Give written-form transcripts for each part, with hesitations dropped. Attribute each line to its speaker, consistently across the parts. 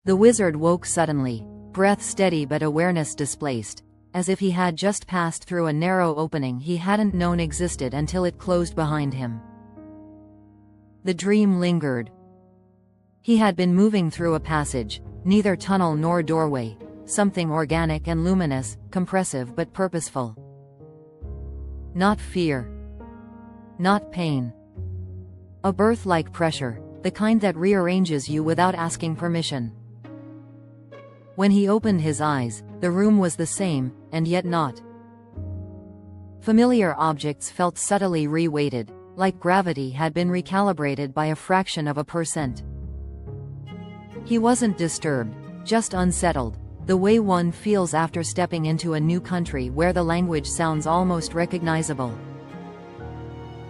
Speaker 1: The wizard woke suddenly, breath steady but awareness displaced, as if he had just passed through a narrow opening he hadn't known existed until it closed behind him. The dream lingered. He had been moving through a passage, neither tunnel nor doorway, something organic and luminous, compressive but purposeful. Not fear. Not pain. A birth-like pressure, the kind that rearranges you without asking permission. When he opened his eyes, the room was the same, and yet not. Familiar objects felt subtly re-weighted, like gravity had been recalibrated by a fraction of a percent. He wasn't disturbed, just unsettled, the way one feels after stepping into a new country where the language sounds almost recognizable.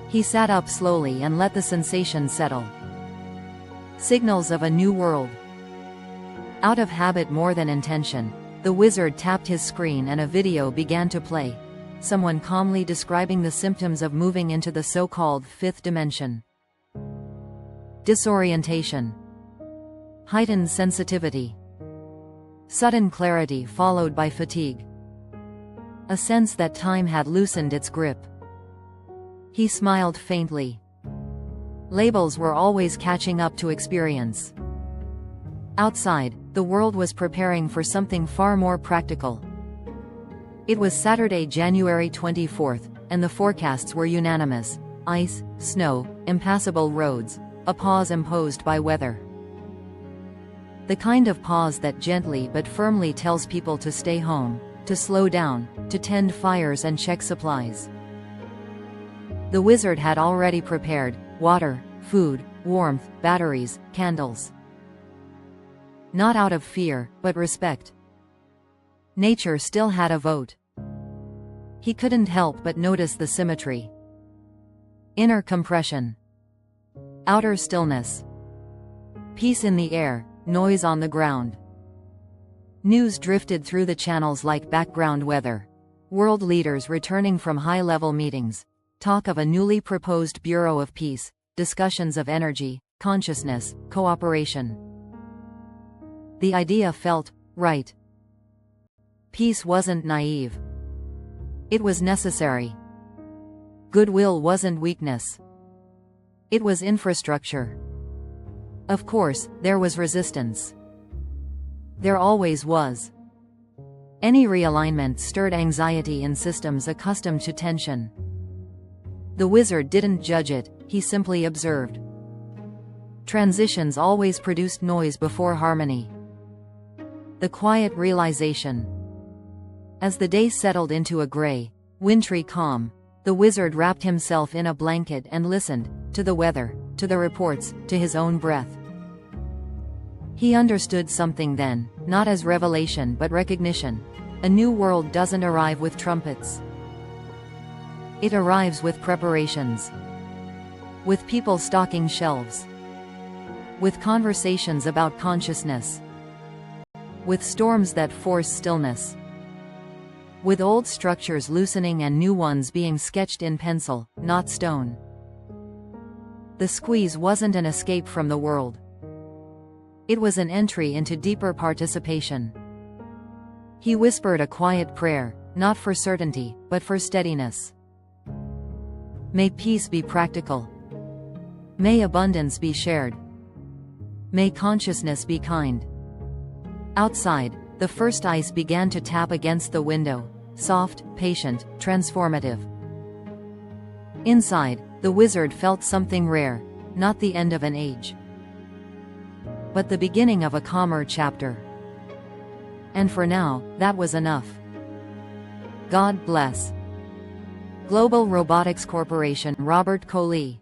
Speaker 1: He sat up slowly and let the sensation settle. Signals of a new world. Out of habit more than intention, the wizard tapped his screen and a video began to play. Someone calmly describing the symptoms of moving into the so-called fifth dimension. Disorientation. Heightened sensitivity. Sudden clarity followed by fatigue. A sense that time had loosened its grip. He smiled faintly. Labels were always catching up to experience. Outside, the world was preparing for something far more practical. It was Saturday, January 24th, and the forecasts were unanimous: ice, snow, impassable roads, a pause imposed by weather. The kind of pause that gently but firmly tells people to stay home, to slow down, to tend fires and check supplies. The wizard had already prepared water, food, warmth, batteries, candles. Not out of fear, but respect. Nature still had a vote. He couldn't help but notice the symmetry. Inner compression. Outer stillness. Peace in the air, noise on the ground. News drifted through the channels like background weather. World leaders returning from high-level meetings. Talk of a newly proposed Bureau of Peace. Discussions of energy, consciousness, cooperation. The idea felt right. Peace wasn't naive. It was necessary. Goodwill wasn't weakness. It was infrastructure. Of course, there was resistance. There always was. Any realignment stirred anxiety in systems accustomed to tension. The wizard didn't judge it, he simply observed. Transitions always produced noise before harmony. The quiet realization. As the day settled into a gray, wintry calm, the wizard wrapped himself in a blanket and listened, to the weather, to the reports, to his own breath. He understood something then, not as revelation but recognition. A new world doesn't arrive with trumpets. It arrives with preparations. With people stocking shelves. With conversations about consciousness. With storms that force stillness. With old structures loosening and new ones being sketched in pencil, not stone. The squeeze wasn't an escape from the world. It was an entry into deeper participation. He whispered a quiet prayer, not for certainty, but for steadiness. May peace be practical. May abundance be shared. May consciousness be kind. Outside, the first ice began to tap against the window, soft, patient, transformative. Inside, the wizard felt something rare, not the end of an age, but the beginning of a calmer chapter. And for now, that was enough. God bless. Global Robotics Corporation. Robert Coley.